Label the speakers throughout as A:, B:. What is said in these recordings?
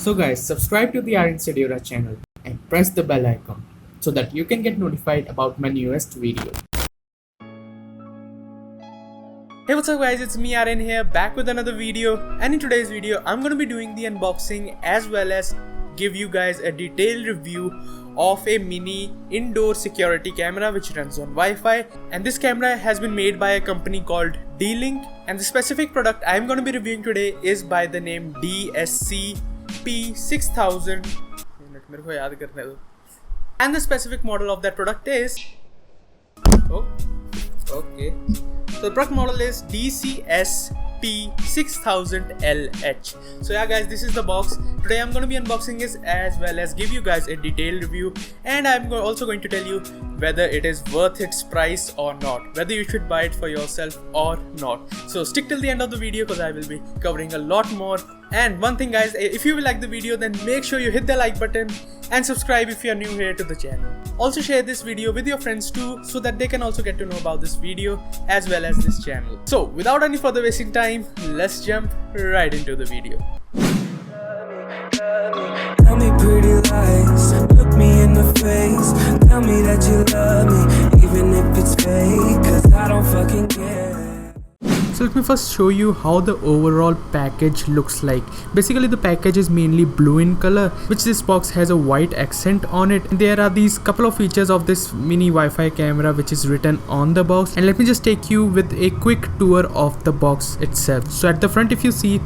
A: So guys, subscribe to the Aryan Sadyora channel and press the bell icon so that you can get notified about my newest video.
B: Hey, what's up guys, it's me Aryan here, back with another video, and in today's video I'm going to be doing the unboxing as well as give you guys a detailed review of a mini indoor security camera which runs on Wi-Fi. And this camera has been made by a company called D-Link, and the specific product I'm going to be reviewing today is by the name DCS-6000. And the specific model of that product is so the product model is DCS-6000LH. So yeah guys, this is the box. Today I'm going to be unboxing this as well as give you guys a detailed review, and I'm also going to tell you whether it is worth its price or not, whether you should buy it for yourself or not. So stick till the end of the video because I will be covering a lot more. And one thing guys, if you will like the video, then make sure you hit the like button and subscribe if you are new here to the channel. Also share this video with your friends too, so that they can also get to know about this video as well as this channel. So without any further wasting time, let's jump right into the video.
C: Tell me pretty lies, look me in the face, tell me that you love me, even if it's fake, cause I don't fucking care.
A: So let me first show you how the overall package looks like. Basically the package is mainly blue in color, which this box has a white accent on it. And there are these couple of features of this mini Wi-Fi camera which is written on the box, and let me just take you with a quick tour of the box itself. So at the front, if you see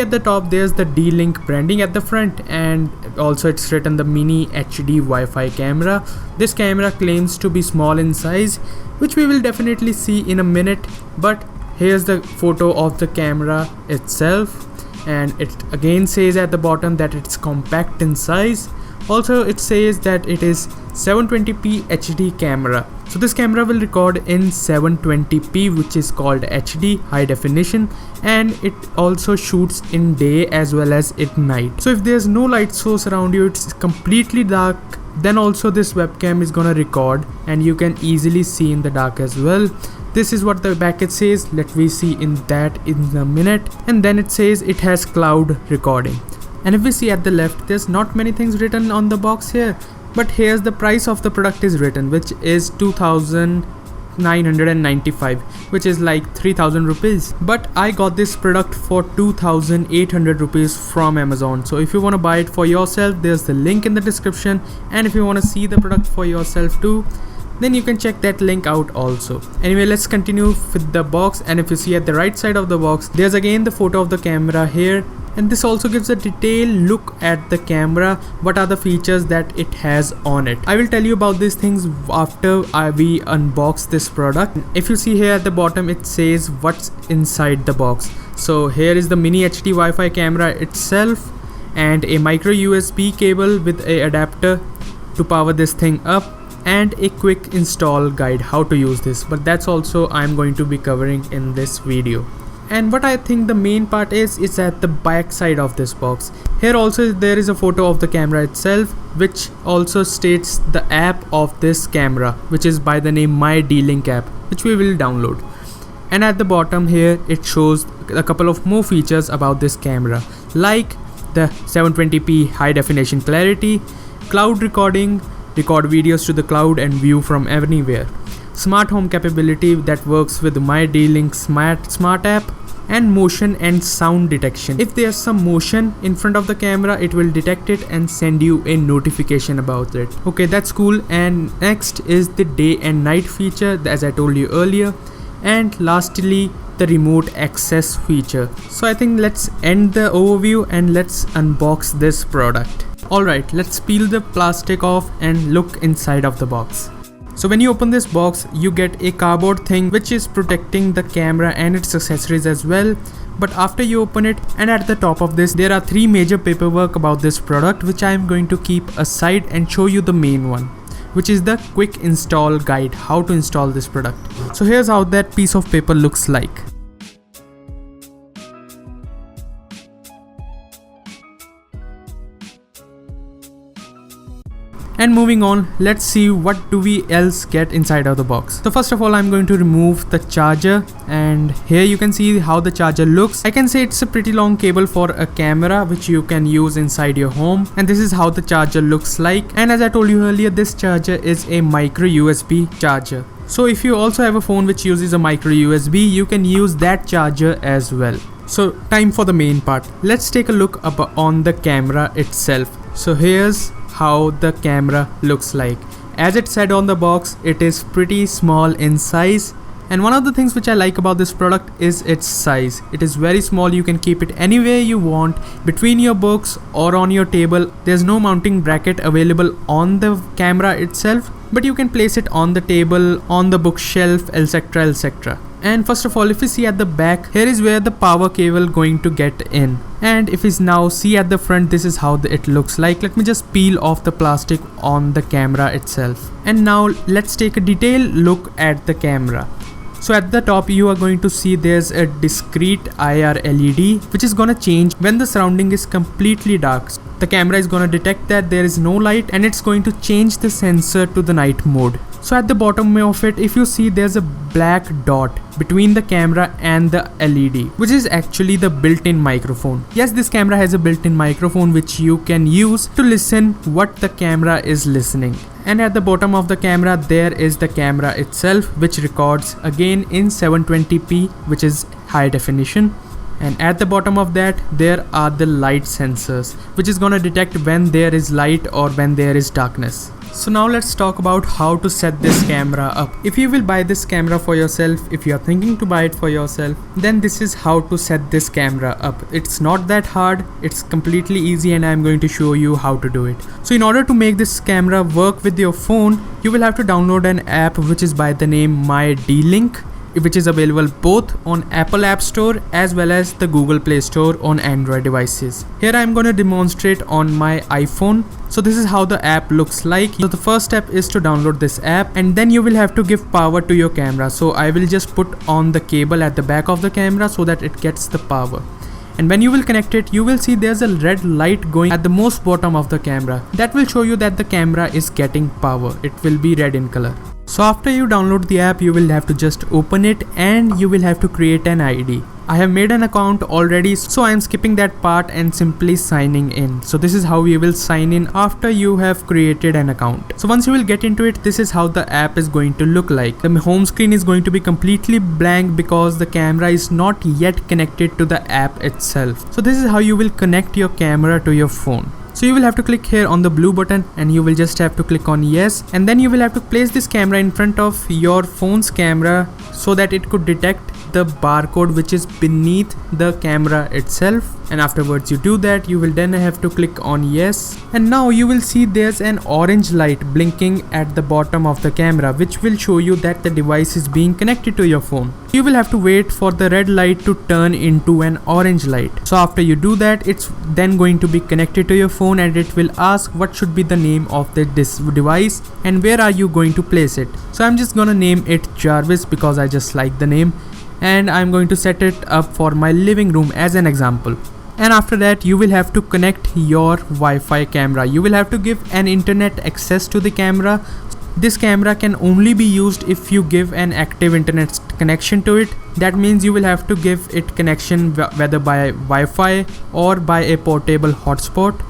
A: at the top, there's the D-Link branding at the front, and also it's written the mini HD Wi-Fi camera. This camera claims to be small in size, which we will definitely see in a minute, but here's the photo of the camera itself, and it again says at the bottom that it's compact in size. Also it says that it is 720p HD camera. So this camera will record in 720p, which is called HD, high definition, and it also shoots in day as well as at night. So if there's no light source around you, it's completely dark, then also this webcam is gonna record and you can easily see in the dark as well. This is what the package says. Let me see in that in a minute. And then it says it has cloud recording. And if we see at the left, there's not many things written on the box here, but here's the price of the product is written, which is 2,995, which is like 3,000 rupees. But I got this product for 2,800 rupees from Amazon. So if you want to buy it for yourself, there's the link in the description, and if you want to see the product for yourself too, then you can check that link out also. Anyway, let's continue with the box. And if you see at the right side of the box, there's again the photo of the camera here, and this also gives a detailed look at the camera. What are the features that it has on it? I will tell you about these things after we unbox this product. If you see here at the bottom, it says what's inside the box. So here is the mini HD Wi-Fi camera itself, and a micro USB cable with a adapter to power this thing up, and a quick install guide how to use this, but that's also I'm going to be covering in this video. And what I think the main part is at the back side of this box. Here also there is a photo of the camera itself, which also states the app of this camera, which is by the name My D-Link app, which we will download. And at the bottom here it shows a couple of more features about this camera, like the 720p high definition clarity, cloud recording, record videos to the cloud and view from anywhere, smart home capability that works with My D-Link smart app, and motion and sound detection. If there's some motion in front of the camera, it will detect it and send you a notification about it. Okay, that's cool. And next is the day and night feature, as I told you earlier, and lastly the remote access feature. So I think let's end the overview and let's unbox this product. Alright, let's peel the plastic off and look inside of the box. So when you open this box, you get a cardboard thing which is protecting the camera and its accessories as well. But after you open it, and at the top of this, there are three major paperwork about this product, which I am going to keep aside and show you the main one, which is the quick install guide, how to install this product. So here's how that piece of paper looks like. And moving on, let's see what do we else get inside of the box. So first of all, I'm going to remove the charger, and here you can see how the charger looks. I can say it's a pretty long cable for a camera which you can use inside your home, and this is how the charger looks like. And as I told you earlier, this charger is a micro USB charger. So if you also have a phone which uses a micro USB, you can use that charger as well. So time for the main part. Let's take a look up on the camera itself. So here's how the camera looks like. As it said on the box, it is pretty small in size, and one of the things which I like about this product is its size. It is very small. You can keep it anywhere you want, between your books or on your table. There's no mounting bracket available on the camera itself, but you can place it on the table, on the bookshelf, etc, etc. And first of all, if you see at the back, here is where the power cable going to get in. And if you now see at the front, this is how it looks like. Let me just peel off the plastic on the camera itself. And now let's take a detailed look at the camera. So at the top, you are going to see there's a discrete IR LED which is gonna change when the surrounding is completely dark. The camera is gonna detect that there is no light, and it's going to change the sensor to the night mode. So at the bottom of it, if you see, there's a black dot between the camera and the LED, which is actually the built-in microphone. Yes, this camera has a built-in microphone which you can use to listen what the camera is listening. And at the bottom of the camera, there is the camera itself, which records again in 720p, which is high definition. And at the bottom of that, there are the light sensors, which is gonna detect when there is light or when there is darkness. So now let's talk about how to set this camera up. If you will buy this camera for yourself, if you are thinking to buy it for yourself, then this is how to set this camera up. It's not that hard, it's completely easy, and I'm going to show you how to do it. So in order to make this camera work with your phone, you will have to download an app which is by the name My D-Link, which is available both on Apple App Store as well as the Google Play Store on Android devices. Here I'm going to demonstrate on my iPhone. So this is how the app looks like. So the first step is to download this app, and then you will have to give power to your camera. So I will just put on the cable at the back of the camera so that it gets the power. And when you will connect it, you will see there's a red light going at the most bottom of the camera. That will show you that the camera is getting power. It will be red in color. So after you download the app, you will have to just open it, and you will have to create an ID. I have made an account already, so I am skipping that part and simply signing in. So this is how you will sign in after you have created an account. So once you will get into it, this is how the app is going to look like. The home screen is going to be completely blank because the camera is not yet connected to the app itself. So this is how you will connect your camera to your phone. So you will have to click here on the blue button, and you will just have to click on yes, and then you will have to place this camera in front of your phone's camera so that it could detect the barcode which is beneath the camera itself. And afterwards you do that, you will then have to click on yes, and now you will see there's an orange light blinking at the bottom of the camera, which will show you that the device is being connected to your phone. You will have to wait for the red light to turn into an orange light. So after you do that, it's then going to be connected to your phone, and it will ask what should be the name of this device and where are you going to place it. So I'm just gonna name it Jarvis because I just like the name, and I'm going to set it up for my living room as an example. And after that, you will have to connect your Wi-Fi camera. You will have to give an internet access to the camera. This camera can only be used if you give an active internet connection to it. That means you will have to give it connection whether by Wi-Fi or by a portable hotspot.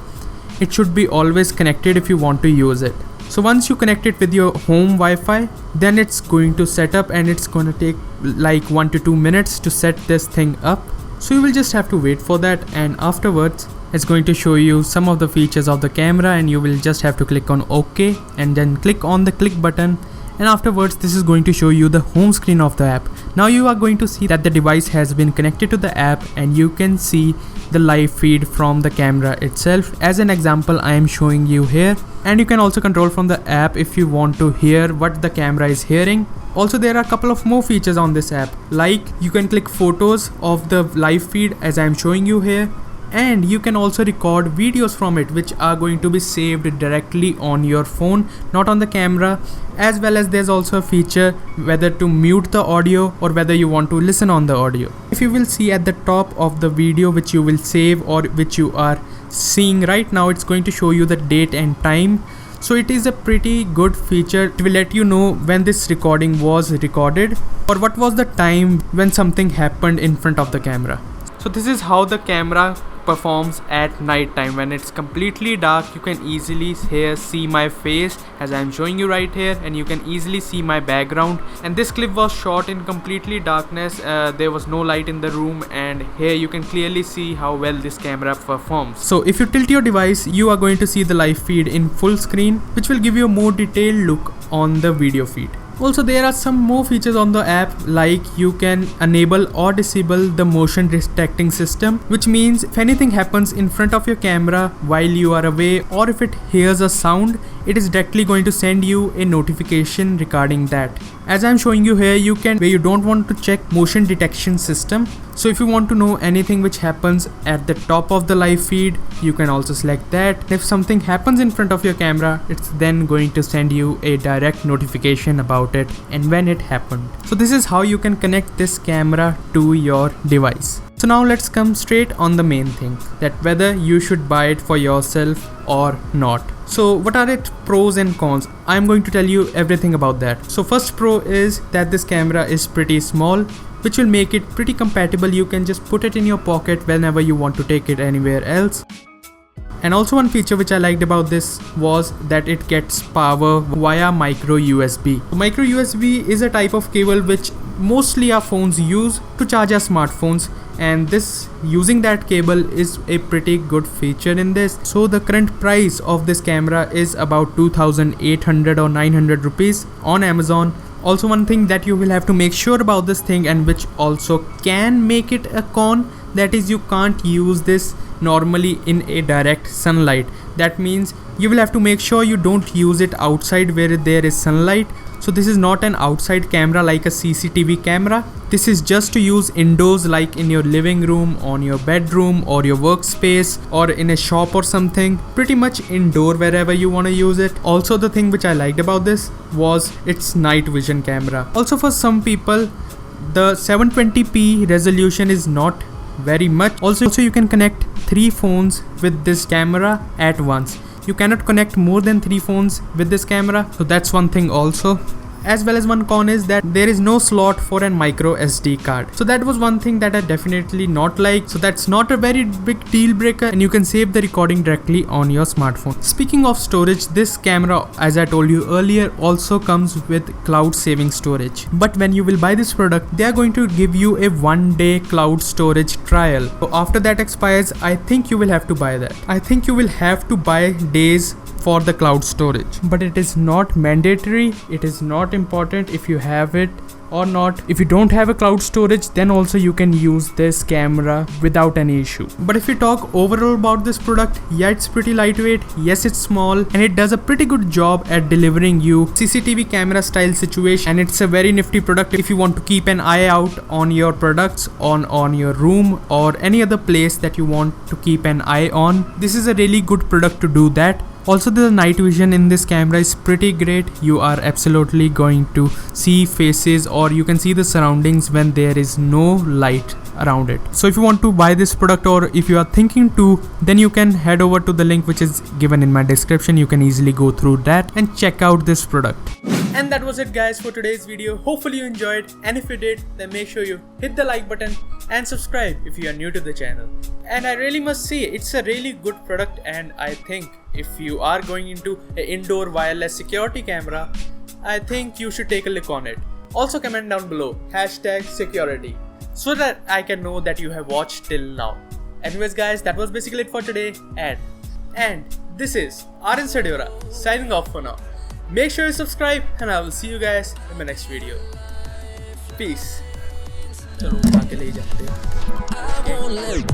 A: It should be always connected if you want to use it. So once you connect it with your home Wi-Fi, then it's going to set up, and it's going to take like 1 to 2 minutes to set this thing up. So you will just have to wait for that, and afterwards it's going to show you some of the features of the camera, and you will just have to click on OK and then click on the click button, and afterwards this is going to show you the home screen of the app. Now you are going to see that the device has been connected to the app, and you can see the live feed from the camera itself. As an example, I am showing you here, and you can also control from the app if you want to hear what the camera is hearing. Also, there are a couple of more features on this app, like you can click photos of the live feed as I am showing you here, and you can also record videos from it, which are going to be saved directly on your phone, not on the camera. As well as there's also a feature whether to mute the audio or whether you want to listen on the audio. If you will see at the top of the video which you will save or which you are seeing right now, it's going to show you the date and time. So it is a pretty good feature. It will let you know when this recording was recorded or what was the time when something happened in front of the camera. So this is how the camera performs at night time. When it's completely dark, you can easily see my face as I'm showing you right here, and you can easily see my background. And this clip was shot in completely darkness. There was no light in the room, and here you can clearly see how well this camera performs. So if you tilt your device, you are going to see the live feed in full screen, which will give you a more detailed look on the video feed. Also, there are some more features on the app, like you can enable or disable the motion detecting system, which means if anything happens in front of your camera while you are away, or if it hears a sound, it is directly going to send you a notification regarding that. As I'm showing you here, you can, where you don't want to check motion detection system. So if you want to know anything which happens at the top of the live feed, you can also select that. If something happens in front of your camera, it's then going to send you a direct notification about it and when it happened. So this is how you can connect this camera to your device. So now let's come straight on the main thing, that whether you should buy it for yourself or not. So what are its pros and cons? I'm going to tell you everything about that. So first pro is that this camera is pretty small, which will make it pretty compatible. You can just put it in your pocket whenever you want to take it anywhere else. And also one feature which I liked about this was that it gets power via micro USB. So micro USB is a type of cable which mostly our phones use to charge our smartphones, and this using that cable is a pretty good feature in this. So the current price of this camera is about 2,800 or 900 rupees on Amazon. Also, one thing that you will have to make sure about this thing, and which also can make it a con, that is you can't use this normally in a direct sunlight. That means you will have to make sure you don't use it outside where there is sunlight. So this is not an outside camera like a CCTV camera. This is just to use indoors, like in your living room, on your bedroom or your workspace, or in a shop or something. Pretty much indoor wherever you want to use it. Also, the thing which I liked about this was its night vision camera. Also, for some people, the 720p resolution is not very much. Also, you can connect 3 phones with this camera at once. You cannot connect more than 3 phones with this camera, so that's one thing also. As well as one con is that there is no slot for a micro SD card. So that was one thing that I definitely not like. So that's not a very big deal breaker, and you can save the recording directly on your smartphone. Speaking of storage, this camera, as I told you earlier, also comes with cloud saving storage. But when you will buy this product, they are going to give you a 1-day cloud storage trial. So after that expires, I think you will have to buy that. I think you will have to buy days for the cloud storage, but it is not mandatory. It is not important if you have it or not. If you don't have a cloud storage, then also you can use this camera without any issue. But if we talk overall about this product, yeah, it's pretty lightweight, yes, it's small, and it does a pretty good job at delivering you CCTV camera style situation, and it's a very nifty product if you want to keep an eye out on your products on your room or any other place that you want to keep an eye on. This is a really good product to do that. Also, the night vision in this camera is pretty great. You are absolutely going to see faces, or you can see the surroundings when there is no light around it. So if you want to buy this product, or if you are thinking to, then you can head over to the link which is given in my description. You can easily go through that and check out this product.
B: And that was it, guys, for today's video. Hopefully you enjoyed, and if you did, then make sure you hit the like button and subscribe if you are new to the channel. And I really must say, it's a really good product, and I think if you are going into an indoor wireless security camera, I think you should take a look on it. Also comment down below #security so that I can know that you have watched till now. Anyways, guys, that was basically it for today, and this is Aryan Sadyora signing off for now. Make sure you subscribe, and I will see you guys in my next video. Peace. चलो उठा के ले जाते हैं.